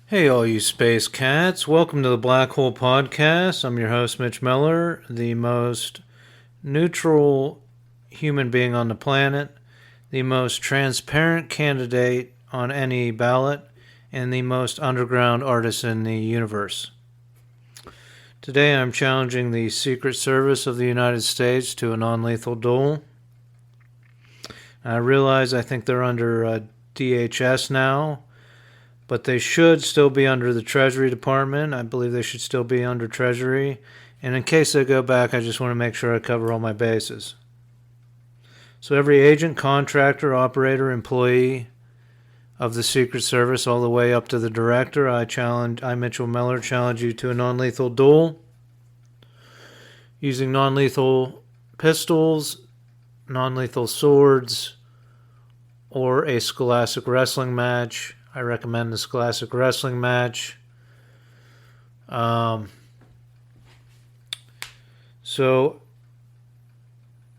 Hey, all you space cats. Welcome to the Black Hole Podcast. I'm your host, Mitch Miller, the most neutral human being on the planet, the most transparent candidate on any ballot, and the most underground artist in the universe. Today, I'm challenging the Secret Service of the United States to a non lethal duel. I realize I think they're under DHS now, but they should still be under the Treasury Department. I believe they should still be under Treasury. And in case they go back, I just want to make sure I cover all my bases. So every agent, contractor, operator, employee of the Secret Service, all the way up to the director, I, Mitchell Miller, challenge you to a non-lethal duel using non-lethal pistols, non-lethal swords, or a scholastic wrestling match. I recommend the scholastic wrestling match. And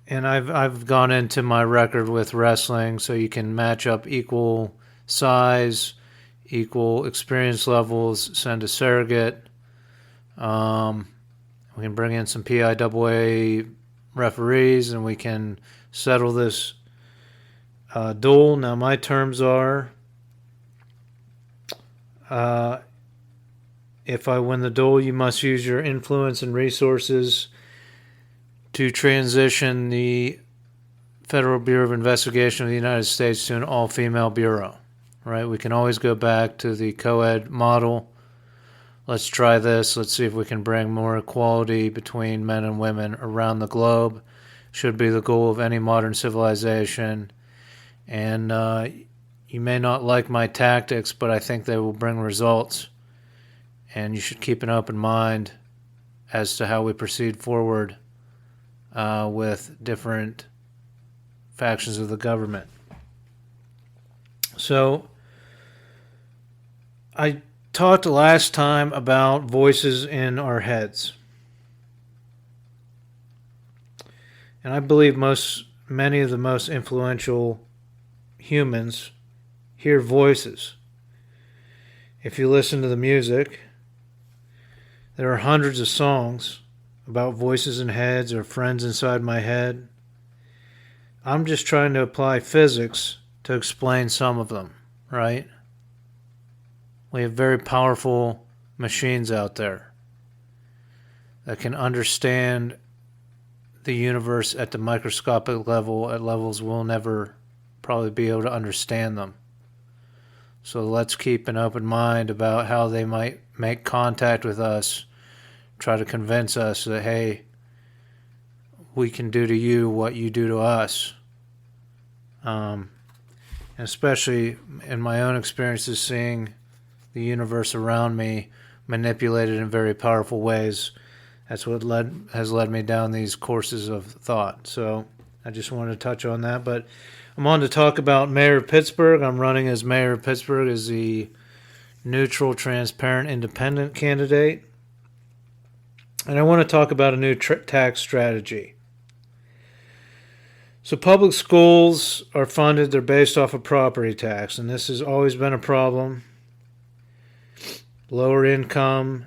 I've gone into my record with wrestling, so you can match up equal size, equal experience levels, send a surrogate. We can bring in some PIAA referees, and we can settle this duel. Now, my terms are, if I win the duel, you must use your influence and resources to transition the Federal Bureau of Investigation of the United States to an all-female bureau. Right? We can always go back to the co-ed model. Let's try this. Let's see if we can bring more equality between men and women around the globe. Should be the goal of any modern civilization. And you may not like my tactics, but I think they will bring results. And you should keep an open mind as to how we proceed forward with different factions of the government. So, I talked last time about voices in our heads. And I believe many of the most influential humans hear voices. If you listen to the music, there are hundreds of songs about voices in heads or friends inside my head. I'm just trying to apply physics to explain some of them, right? We have very powerful machines out there that can understand the universe at the microscopic level, at levels we'll never probably be able to understand them. So let's keep an open mind about how they might make contact with us, try to convince us that, hey, we can do to you what you do to us. And especially in my own experiences, seeing the universe around me manipulated in very powerful ways. That's what has led me down these courses of thought. So I just wanted to touch on that. But I'm on to talk about Mayor of Pittsburgh. I'm running as Mayor of Pittsburgh as the neutral, transparent, independent candidate. And I want to talk about a new tax strategy. So public schools are funded, they're based off of property tax, and this has always been a problem. Lower income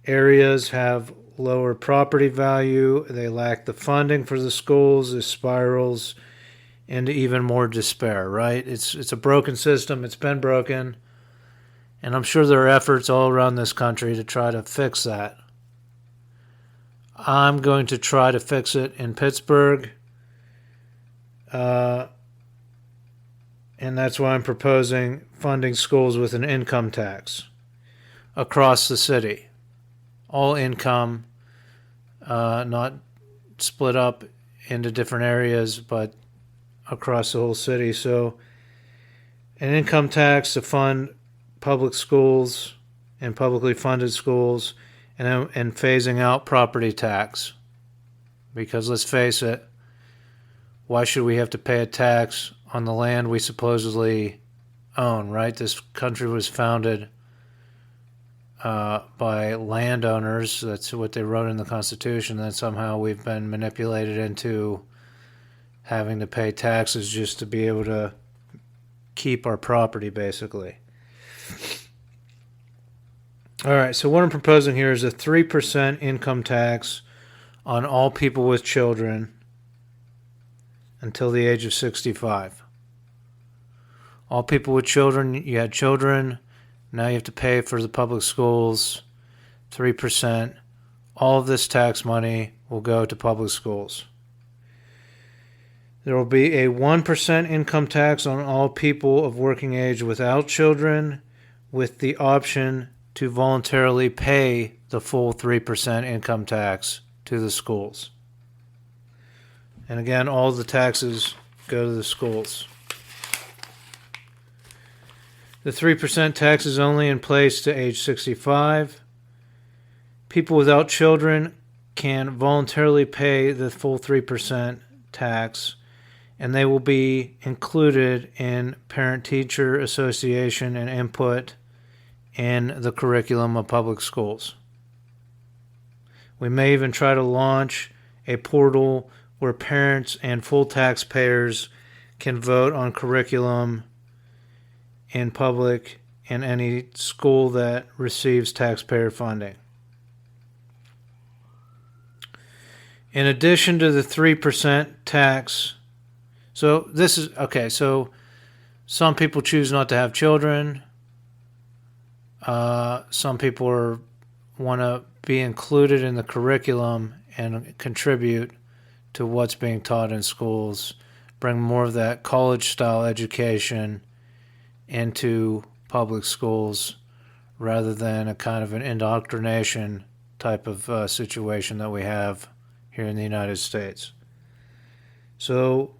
areas have lower property value, they lack the funding for the schools, it spirals into even more despair, right? It's a broken system, it's been broken, and I'm sure there are efforts all around this country to try to fix that. I'm going to try to fix it in Pittsburgh. And that's why I'm proposing funding schools with an income tax across the city. All income, not split up into different areas, but across the whole city. So an income tax to fund public schools and publicly funded schools, and phasing out property tax. Because let's face it, why should we have to pay a tax on the land we supposedly own, right? This country was founded by landowners. That's what they wrote in the Constitution. That somehow we've been manipulated into having to pay taxes just to be able to keep our property, basically. All right, so what I'm proposing here is a 3% income tax on all people with children until the age of 65. All people with children, you had children, now you have to pay for the public schools, 3%. All of this tax money will go to public schools. There will be a 1% income tax on all people of working age without children, with the option to voluntarily pay the full 3% income tax to the schools. And again, all the taxes go to the schools. The 3% tax is only in place to age 65. People without children can voluntarily pay the full 3% tax, and they will be included in parent-teacher association and input in the curriculum of public schools. We may even try to launch a portal where parents and full taxpayers can vote on curriculum in public in any school that receives taxpayer funding. In addition to the 3% tax, so some people choose not to have children. Some people want to be included in the curriculum and contribute to what's being taught in schools, bring more of that college-style education into public schools rather than a kind of an indoctrination type of situation that we have here in the United States. So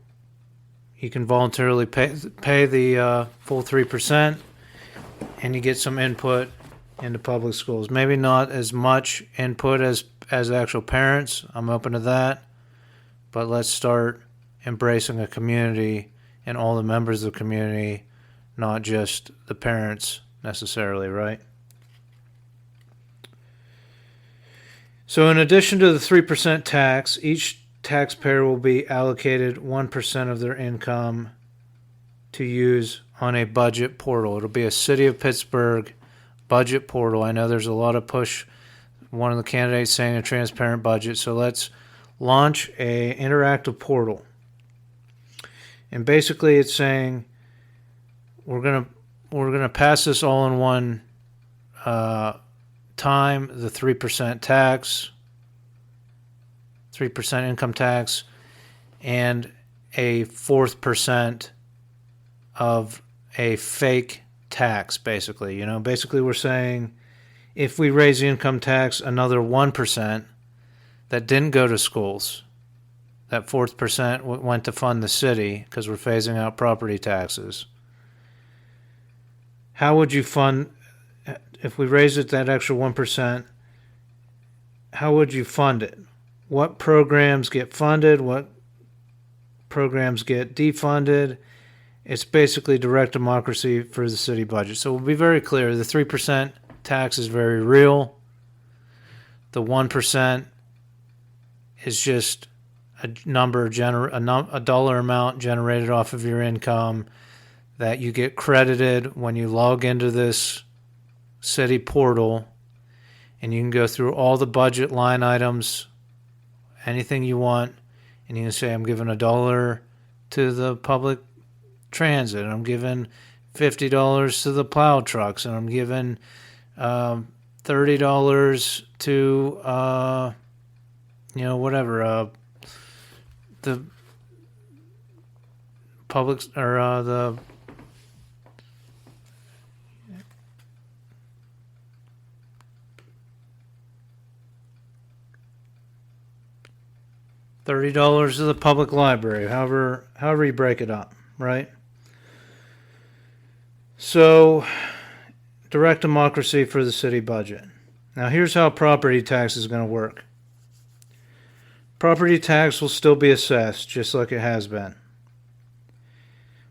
you can voluntarily pay the full 3%, and you get some input into public schools. Maybe not as much input as actual parents. I'm open to that. But let's start embracing a community and all the members of the community, not just the parents necessarily, right? So in addition to the 3% tax, each taxpayer will be allocated 1% of their income to use on a budget portal. It'll be a City of Pittsburgh budget portal. I know there's a lot of push, one of the candidates saying a transparent budget, so let's launch a interactive portal. And basically it's saying we're gonna pass this all in one time, the 3% tax, 3% income tax, and a 4% of a fake tax, basically. Basically we're saying if we raise the income tax another 1% that didn't go to schools, that 4% went to fund the city because we're phasing out property taxes. How would you fund, if we raise it that extra 1%, how would you fund it? What programs get funded? What programs get defunded? It's basically direct democracy for the city budget. So we'll be very clear. The 3% tax is very real. The 1% is just a dollar amount generated off of your income that you get credited when you log into this city portal, and you can go through all the budget line items, anything you want, and you can say, I'm giving $1 to the public transit, and I'm giving $50 to the plow trucks, and I'm giving $30 to the public or the $30 to the public library, however you break it up, right? So, direct democracy for the city budget. Now here's how property tax is going to work. Property tax will still be assessed, just like it has been.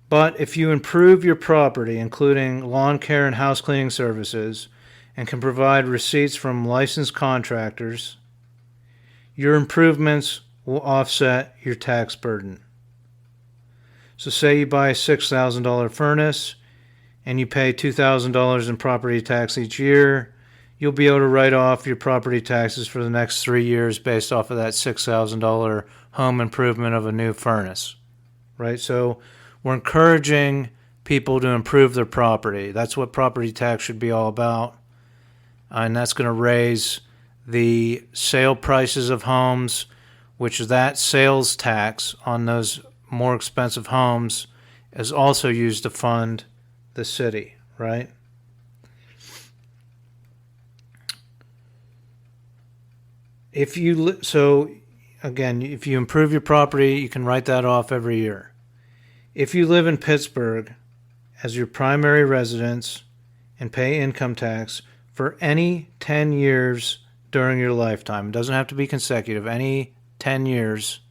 But if you improve your property, including lawn care and house cleaning services, and can provide receipts from licensed contractors, your improvements will offset your tax burden. So say you buy a $6,000 furnace and you pay $2,000 in property tax each year, you'll be able to write off your property taxes for the next 3 years based off of that $6,000 home improvement of a new furnace, right? So we're encouraging people to improve their property. That's what property tax should be all about. And that's going to raise the sale prices of homes, which is that sales tax on those more expensive homes is also used to fund the city, right? If you improve your property, you can write that off every year. If you live in Pittsburgh as your primary residence and pay income tax for any 10 years during your lifetime, it doesn't have to be consecutive, any 10 years,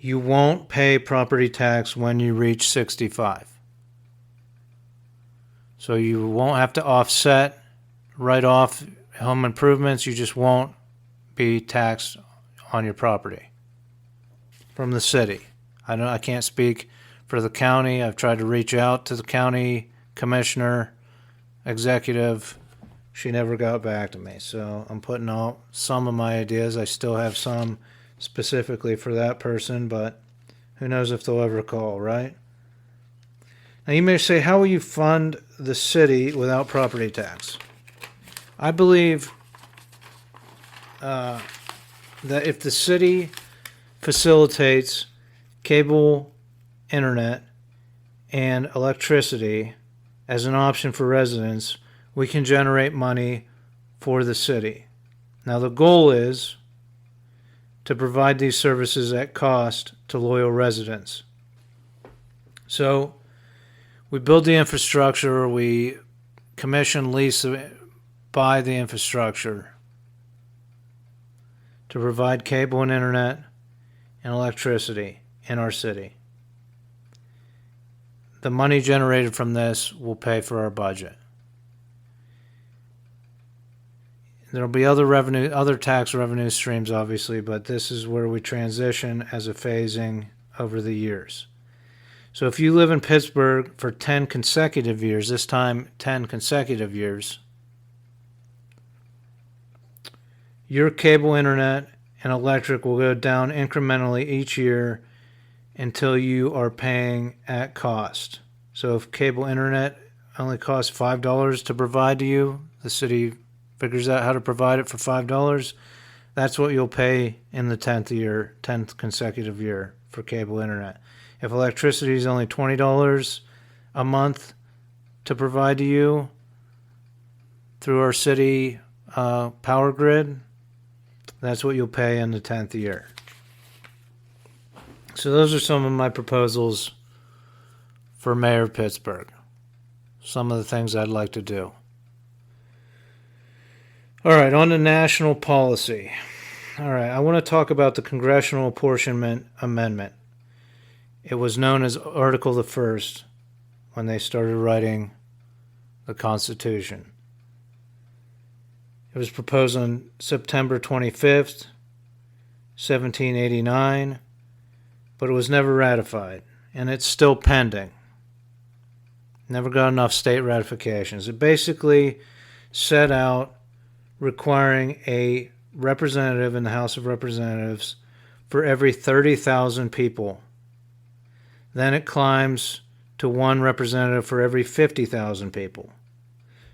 you won't pay property tax when you reach 65. So you won't have to write off home improvements. You just won't be taxed on your property from the city. I can't speak for the county. I've tried to reach out to the county commissioner, executive. She never got back to me. So I'm putting out some of my ideas. I still have some specifically for that person, but who knows if they'll ever call, right? Now you may say, how will you fund the city without property tax? I believe that if the city facilitates cable, internet, and electricity as an option for residents, we can generate money for the city. Now the goal is to provide these services at cost to loyal residents. So we build the infrastructure, we commission, lease, buy the infrastructure to provide cable and internet and electricity in our city. The money generated from this will pay for our budget. There'll be other tax revenue streams, obviously, but this is where we transition as a phasing over the years. So if you live in Pittsburgh for 10 consecutive years, this time 10 consecutive years, your cable, internet, and electric will go down incrementally each year until you are paying at cost. So if cable internet only costs $5 to provide to you, the city figures out how to provide it for $5, that's what you'll pay in the 10th consecutive year for cable internet. If electricity is only $20 a month to provide to you through our city power grid, that's what you'll pay in the 10th year. So those are some of my proposals for Mayor of Pittsburgh. Some of the things I'd like to do. All right, on to national policy. All right, I want to talk about the Congressional Apportionment Amendment. It was known as Article the First when they started writing the Constitution. It was proposed on September 25th, 1789, but it was never ratified, and it's still pending. Never got enough state ratifications. It basically set out requiring a representative in the House of Representatives for every 30,000 people. Then it climbs to one representative for every 50,000 people.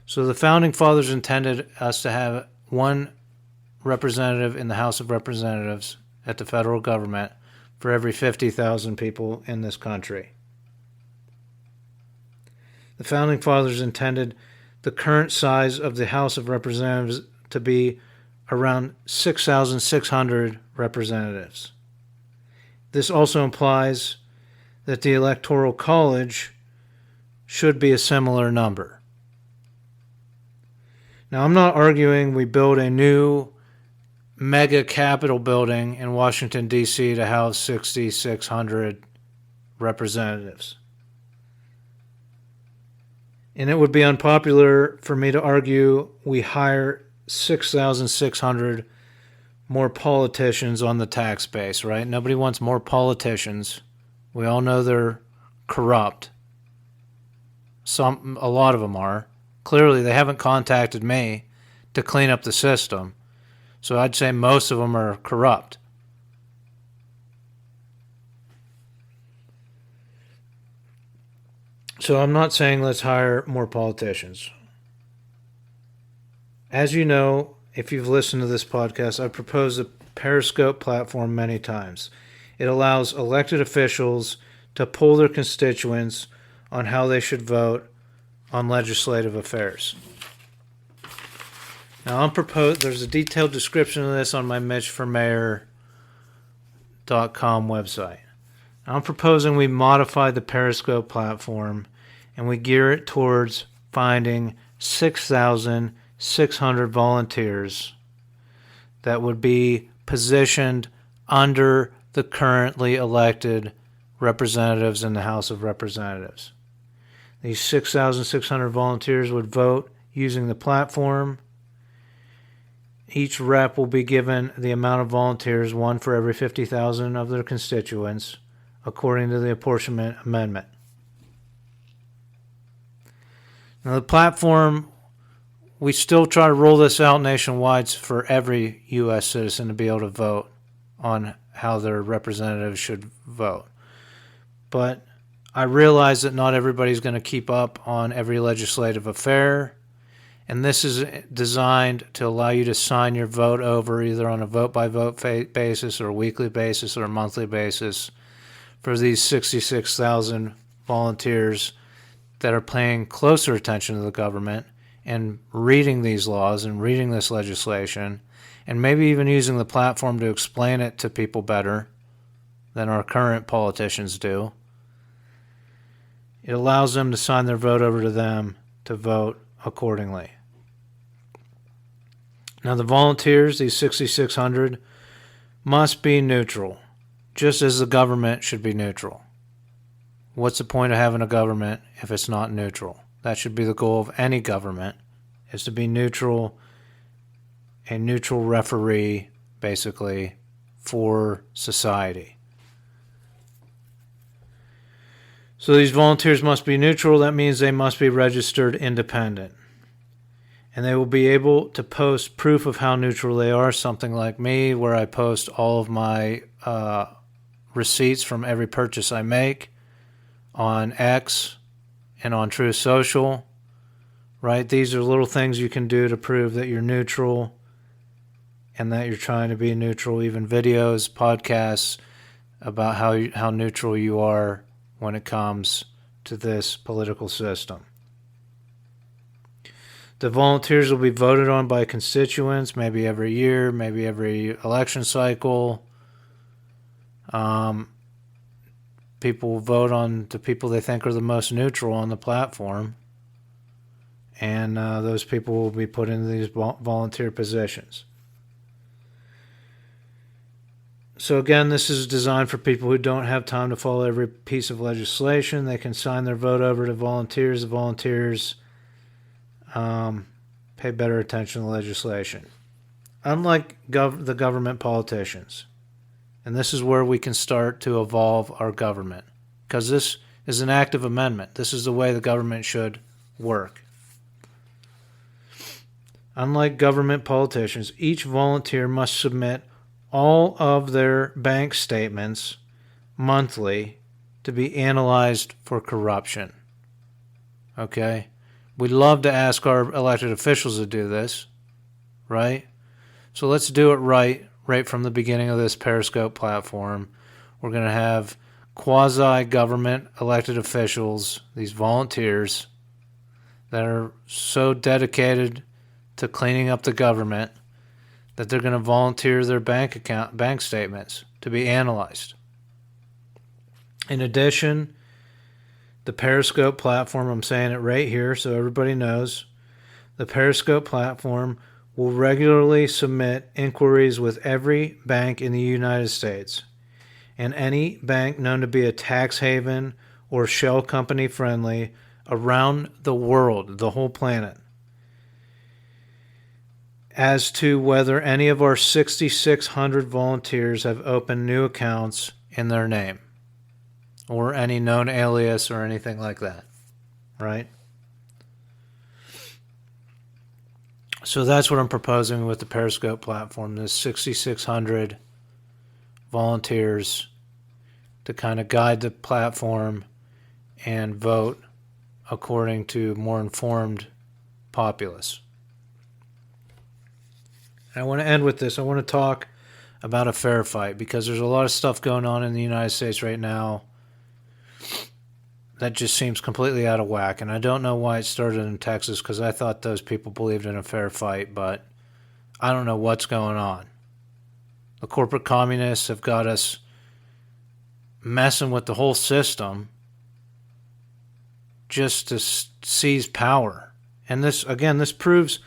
So the Founding Fathers intended us to have one representative in the House of Representatives at the federal government for every 50,000 people in this country. The Founding Fathers intended the current size of the House of Representatives to be around 6,600 representatives. This also implies that the Electoral College should be a similar number. Now, I'm not arguing we build a new mega Capitol building in Washington, D.C. to house 6,600 representatives. And it would be unpopular for me to argue we hire 6,600 more politicians on the tax base, right? Nobody wants more politicians. We all know they're corrupt. A lot of them are. Clearly, they haven't contacted me to clean up the system. So I'd say most of them are corrupt. So I'm not saying let's hire more politicians. As you know, if you've listened to this podcast, I've proposed the Periscope platform many times. It allows elected officials to poll their constituents on how they should vote on legislative affairs. Now, there's a detailed description of this on my mitchformayor.com website. Now, I'm proposing we modify the Periscope platform and we gear it towards finding 6,600 volunteers that would be positioned under the currently elected representatives in the House of Representatives. These 6,600 volunteers would vote using the platform. Each rep will be given the amount of volunteers, one for every 50,000 of their constituents, according to the apportionment amendment. Now, the platform, we still try to roll this out nationwide for every U.S. citizen to be able to vote on how their representatives should vote. But I realize that not everybody's going to keep up on every legislative affair, and this is designed to allow you to sign your vote over either on a vote-by-vote basis or a weekly basis or a monthly basis for these 66,000 volunteers that are paying closer attention to the government and reading these laws and reading this legislation and maybe even using the platform to explain it to people better than our current politicians do. It allows them to sign their vote over to them to vote accordingly. Now, the volunteers, these 6,600, must be neutral, just as the government should be neutral. What's the point of having a government if it's not neutral? That should be the goal of any government, is to be neutral, a neutral referee, basically, for society. So these volunteers must be neutral. That means they must be registered independent. And they will be able to post proof of how neutral they are, something like me, where I post all of my receipts from every purchase I make on X and on Truth Social, right? These are little things you can do to prove that you're neutral and that you're trying to be neutral. Even videos, podcasts about how neutral you are when it comes to this political system. The volunteers will be voted on by constituents, maybe every year, maybe every election cycle. People will vote on the people they think are the most neutral on the platform, and those people will be put into these volunteer positions. So again, this is designed for people who don't have time to follow every piece of legislation. They can sign their vote over to volunteers. The volunteers pay better attention to legislation. Unlike the government politicians, and this is where we can start to evolve our government, because this is an active amendment. This is the way the government should work. Unlike government politicians, each volunteer must submit all of their bank statements monthly to be analyzed for corruption. Okay? We'd love to ask our elected officials to do this, right? So let's do it right from the beginning of this Periscope platform. We're going to have quasi-government elected officials, these volunteers, that are so dedicated to cleaning up the government that they're going to volunteer their bank statements to be analyzed. In addition, the Periscope platform, I'm saying it right here so everybody knows, the Periscope platform will regularly submit inquiries with every bank in the United States and any bank known to be a tax haven or shell company friendly around the world, the whole planet, as to whether any of our 6,600 volunteers have opened new accounts in their name or any known alias or anything like that, right? So that's what I'm proposing with the Periscope platform, this 6,600 volunteers to kind of guide the platform and vote according to more informed populace. And I want to end with this. I want to talk about a fair fight, because there's a lot of stuff going on in the United States right now that just seems completely out of whack. And I don't know why it started in Texas, because I thought those people believed in a fair fight, but I don't know what's going on. The corporate communists have got us messing with the whole system just to seize power. And this, again, this proves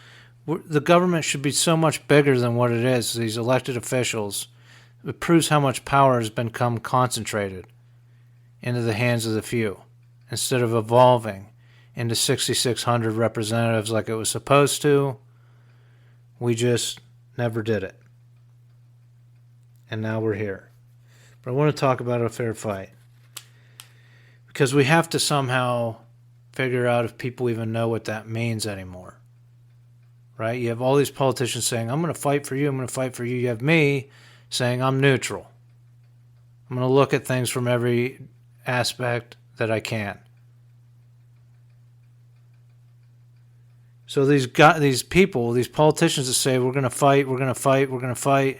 the government should be so much bigger than what it is. These elected officials, it proves how much power has become concentrated into the hands of the few, instead of evolving into 6,600 representatives like it was supposed to. We just never did it. And now we're here. But I want to talk about a fair fight, because we have to somehow figure out if people even know what that means anymore. Right? You have all these politicians saying, I'm going to fight for you, I'm going to fight for you. You have me saying, I'm neutral. I'm going to look at things from every aspect that I can. So these people, these politicians that say, we're going to fight, we're going to fight, we're going to fight,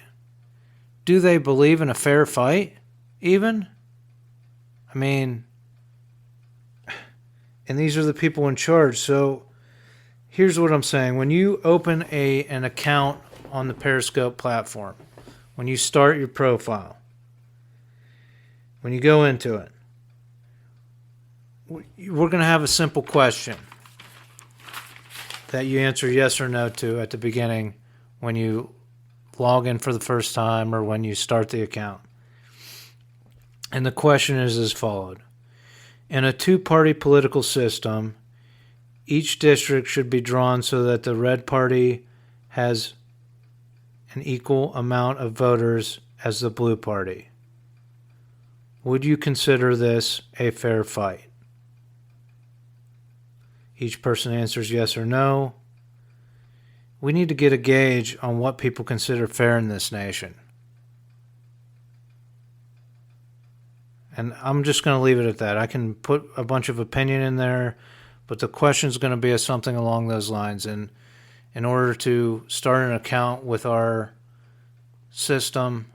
do they believe in a fair fight even? I mean, and these are the people in charge. So here's what I'm saying. When you open an account on the Periscope platform, when you start your profile, when you go into it, we're going to have a simple question that you answer yes or no to at the beginning when you log in for the first time or when you start the account. And the question is as followed. In a two-party political system, each district should be drawn so that the red party has an equal amount of voters as the blue party. Would you consider this a fair fight? Each person answers yes or no. We need to get a gauge on what people consider fair in this nation. And I'm just going to leave it at that. I can put a bunch of opinion in there, but the question is going to be something along those lines. And in order to start an account with our system,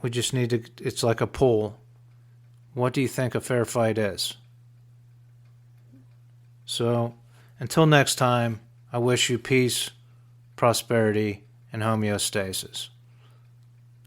we just need to, it's like a poll. What do you think a fair fight is? So, until next time, I wish you peace, prosperity, and homeostasis.